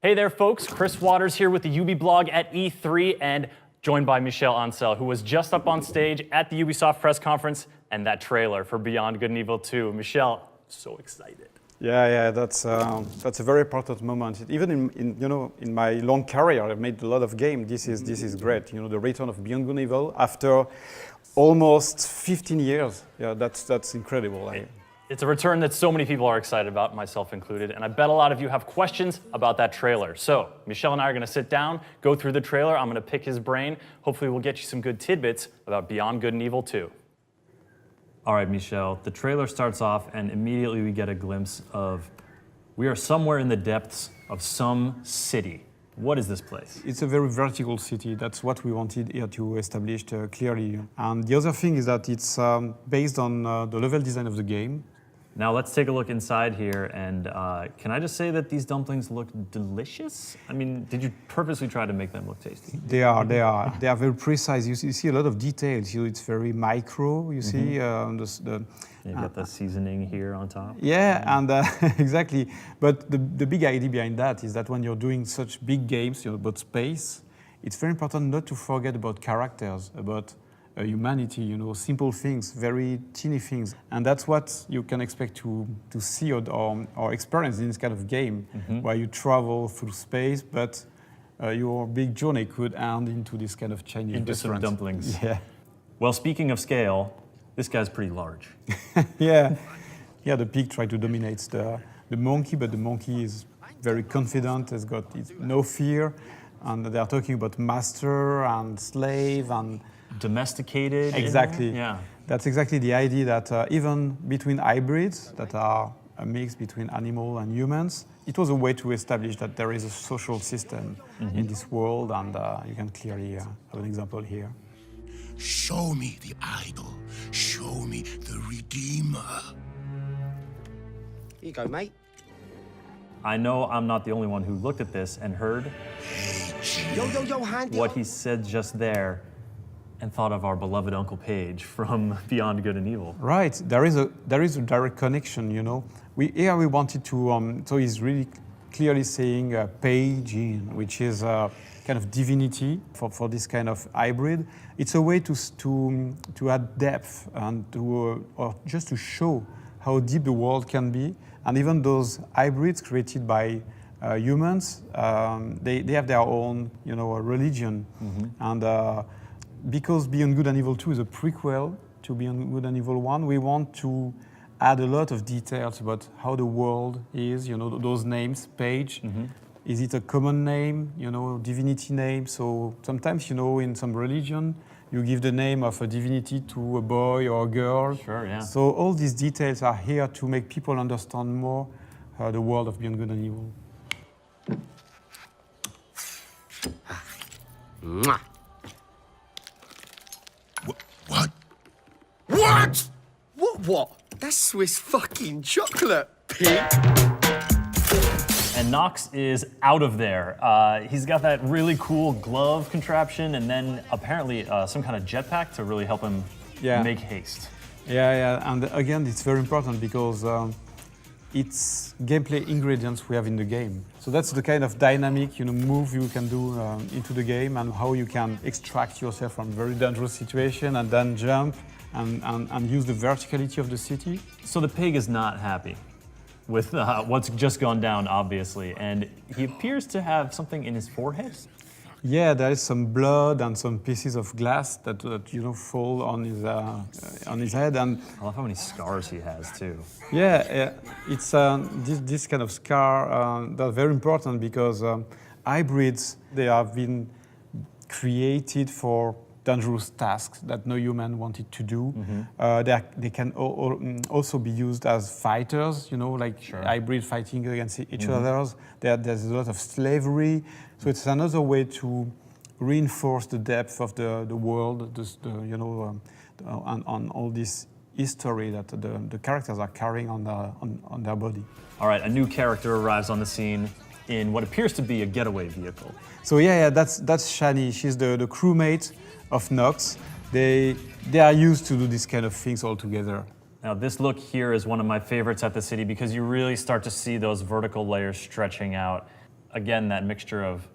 Hey there, folks. Chris Waters here with the Ubi blog at E3 and joined by Michel Ancel, who was just up on stage at the Ubisoft press conference and that trailer for Beyond Good and Evil 2. Michel, so excited. Yeah, that's a very important moment. Even in my long career, I've made a lot of games. This is great. The return of Beyond Good and Evil after almost 15 years. Yeah, that's incredible. It's a return that so many people are excited about, myself included, and I bet a lot of you have questions about that trailer. So, Michel and I are going to sit down, go through the trailer. I'm going to pick his brain. Hopefully we'll get you some good tidbits about Beyond Good and Evil 2. All right, Michel, the trailer starts off and immediately we get a glimpse of we are somewhere in the depths of some city. What is this place? It's a very vertical city. That's what we wanted here to establish clearly. And the other thing is that it's based on the level design of the game. Now let's take a look inside here, and can I just say that these dumplings look delicious? I mean, did you purposely try to make them look tasty? They are very precise. You see a lot of details. It's very micro. You see You got the seasoning here on top. Yeah, and exactly. But the big idea behind that is that when you're doing such big games, about space, it's very important not to forget about characters, about humanity, simple things, very teeny things. And that's what you can expect to see or experience in this kind of game, where you travel through space, but your big journey could end into this kind of Chinese into restaurant. Some dumplings. Yeah. Well, speaking of scale, this guy's pretty large. Yeah, the pig tried to dominate the monkey, but the monkey is very confident, has got no fear, and they are talking about master and slave and domesticated. Exactly. Yeah. That's exactly the idea that even between hybrids that are a mix between animal and humans, it was a way to establish that there is a social system in this world, and you can clearly have an example here. Show me the idol. Show me the Redeemer. Here you go, mate. I know I'm not the only one who looked at this and heard Yo, handy. what he said just there and thought of our beloved Uncle Page from Beyond Good and Evil. Right, there is a direct connection, Here we wanted to, so he's really clearly saying Page in, which is a kind of divinity for this kind of hybrid. It's a way to add depth and or just to show how deep the world can be. And even those hybrids created by humans, they have their own, religion. And because Beyond Good and Evil 2 is a prequel to Beyond Good and Evil 1, we want to add a lot of details about how the world is, those names, Page. Is it a common name, divinity name? So sometimes, in some religion, you give the name of a divinity to a boy or a girl. Sure, yeah. So all these details are here to make people understand more the world of Beyond Good and Evil. Mwah. What? What? What? That's Swiss fucking chocolate, pig. And Nox is out of there. He's got that really cool glove contraption and then apparently some kind of jetpack to really help him make haste. Yeah, and again, it's very important because it's gameplay ingredients we have in the game. So that's the kind of dynamic, move you can do into the game and how you can extract yourself from very dangerous situation and then jump and use the verticality of the city. So the pig is not happy with what's just gone down, obviously, and he appears to have something in his forehead. Yeah, there is some blood and some pieces of glass that fall on his head, and I love how many scars he has too. Yeah, it's this kind of scar that's very important because hybrids, they have been created for dangerous tasks that no human wanted to do. They can also be used as fighters, hybrid fighting against each other. There's a lot of slavery. So it's another way to reinforce the depth of the world, on all this history that the characters are carrying on their body. All right, a new character arrives on the scene in what appears to be a getaway vehicle. So that's Shani. She's the crewmate of Nox. They are used to do this kind of things all together. Now this look here is one of my favorites at the city because you really start to see those vertical layers stretching out. again, that mixture of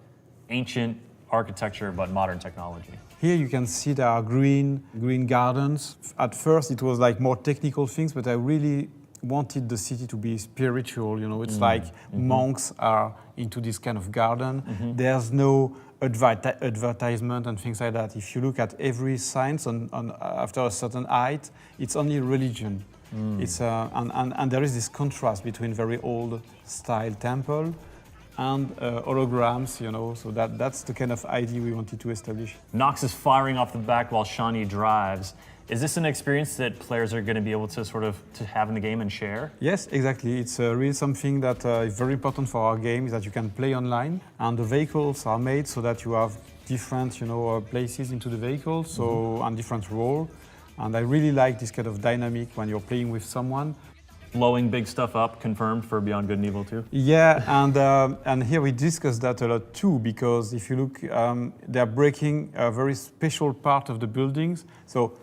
ancient architecture but modern technology. Here you can see there are green gardens. At first it was like more technical things, but I really wanted the city to be spiritual. You know, it's like monks are into this kind of garden. There's no advertisement and things like that. If you look at every sign on after a certain height, it's only religion. It's and there is this contrast between very old style temple and holograms, you know, so that's the kind of idea we wanted to establish. Nox is firing off the back while Shawnee drives. Is this an experience that players are going to be able to sort of to have in the game and share? Yes, exactly. It's really something that is very important for our game, is that you can play online, and the vehicles are made so that you have different, you know, places into the vehicle, so and different role. And I really like this kind of dynamic when you're playing with someone. Blowing big stuff up, confirmed for Beyond Good and Evil 2? Yeah, and here we discussed that a lot too, because if you look, they're breaking a very special part of the buildings. So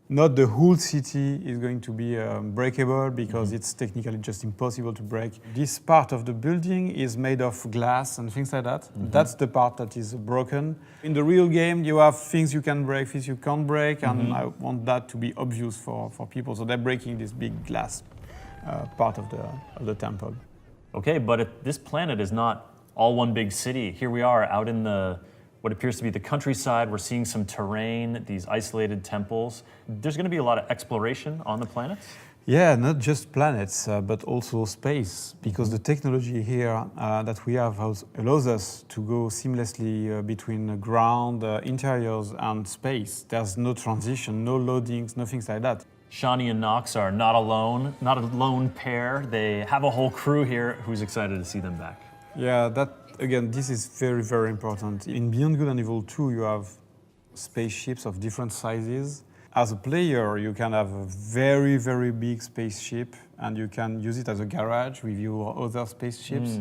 not the whole city is going to be breakable, because it's technically just impossible to break. This part of the building is made of glass and things like that. That's the part that is broken. In the real game, you have things you can break, things you can't break, and I want that to be obvious for people. So they're breaking this big glass part of the temple. Okay, but this planet is not all one big city. Here we are out in what appears to be the countryside. We're seeing some terrain, these isolated temples. There's going to be a lot of exploration on the planets? Yeah, not just planets, but also space, because the technology here that we have allows us to go seamlessly between ground, interiors, and space. There's no transition, no loadings, nothing like that. Shawnee and Nox are not alone, not a lone pair. They have a whole crew here who's excited to see them back. Yeah, again, this is very, very important. In Beyond Good and Evil 2, you have spaceships of different sizes. As a player, you can have a very, very big spaceship, and you can use it as a garage with your other spaceships.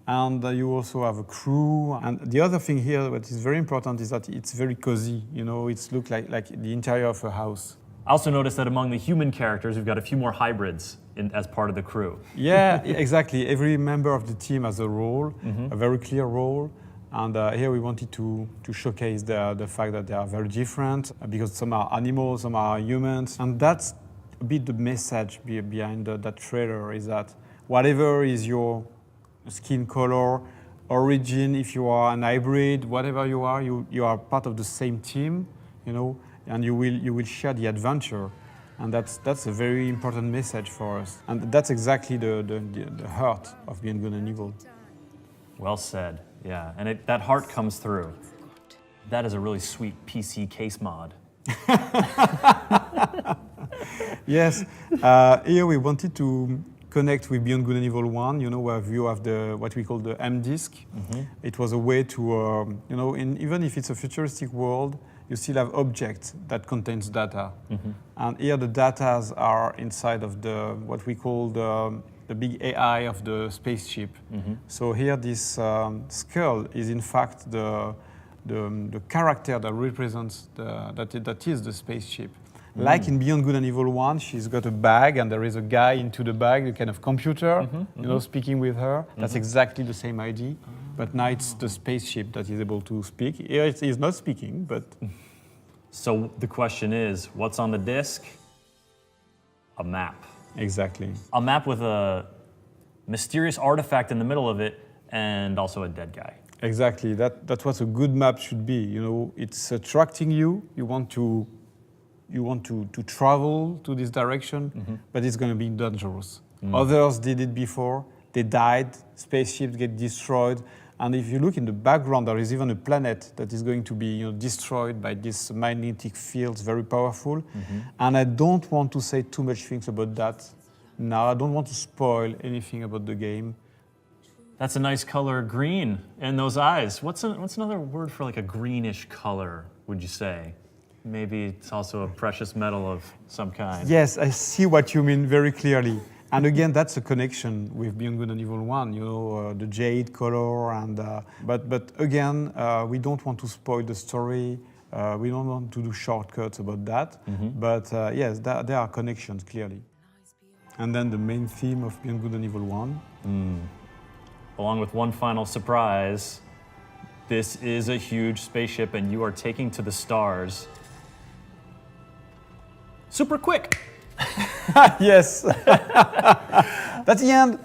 And you also have a crew. And the other thing here, what is very important, is that it's very cozy. You know, it's look like the interior of a house. I also noticed that among the human characters, we've got a few more hybrids as part of the crew. Yeah, exactly. Every member of the team has a role, a very clear role. And here we wanted to showcase the fact that they are very different, because some are animals, some are humans. And that's a bit the message behind that trailer, is that whatever is your skin color, origin, if you are an hybrid, whatever you are part of the same team, you know, and you will share the adventure. And that's a very important message for us. And that's exactly the heart of Beyond Good and Evil. Well said, yeah. And that heart comes through. That is a really sweet PC case mod. Yes, here we wanted to connect with Beyond Good and Evil 1, you know, where you have what we call the M disk. It was a way to, you know, even if it's a futuristic world, you still have objects that contains data. And here the data are inside of what we call the big AI of the spaceship. So here this skull is in fact the character that represents that is the spaceship. Like in Beyond Good and Evil 1, she's got a bag and there is a guy into the bag, a kind of computer, you know, speaking with her. That's exactly the same idea. But now it's the spaceship that is able to speak. Here it is not speaking, but... So the question is, what's on the disc? A map. Exactly. A map with a mysterious artifact in the middle of it, and also a dead guy. Exactly. That's what a good map should be. You know, it's attracting you. You want to travel to this direction, but it's going to be dangerous. Others did it before. They died. Spaceships get destroyed. And if you look in the background, there is even a planet that is going to be, you know, destroyed by these magnetic fields, very powerful. And I don't want to say too much things about that now. I don't want to spoil anything about the game. That's a nice color, green, in those eyes. What's another word for like a greenish color, would you say? Maybe it's also a precious metal of some kind. Yes, I see what you mean very clearly. And again, that's a connection with Beyond Good and Evil 1, you know, the jade color. And but again, we don't want to spoil the story. We don't want to do shortcuts about that. But yes, there are connections, clearly. And then the main theme of Beyond Good and Evil 1. along with one final surprise. This is a huge spaceship, and you are taking to the stars super quick. Yes. That's the end.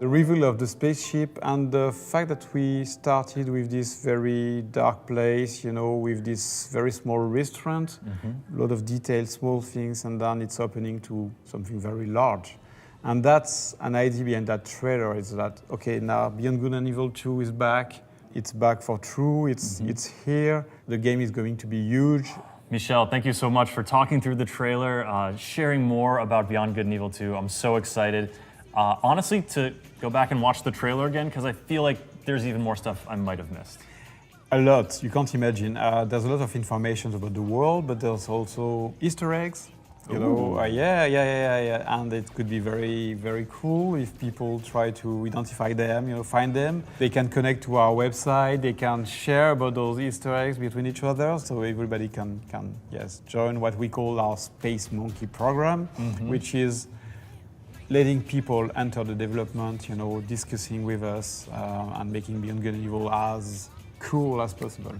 The reveal of the spaceship and the fact that we started with this very dark place, you know, with this very small restaurant, a lot of details, small things, and then it's opening to something very large. And that's an idea behind that trailer, is that, okay, now Beyond Good and Evil 2 is back. It's back for true, it's here. The game is going to be huge. Michel, thank you so much for talking through the trailer, sharing more about Beyond Good and Evil 2. I'm so excited, honestly, to go back and watch the trailer again, because I feel like there's even more stuff I might have missed. A lot, you can't imagine. There's a lot of information about the world, but there's also Easter eggs. You know, and it could be very, very cool if people try to identify them, you know, find them. They can connect to our website, they can share about those Easter eggs between each other, so everybody can join what we call our Space Monkey program, which is letting people enter the development, you know, discussing with us and making Beyond Good and Evil as cool as possible.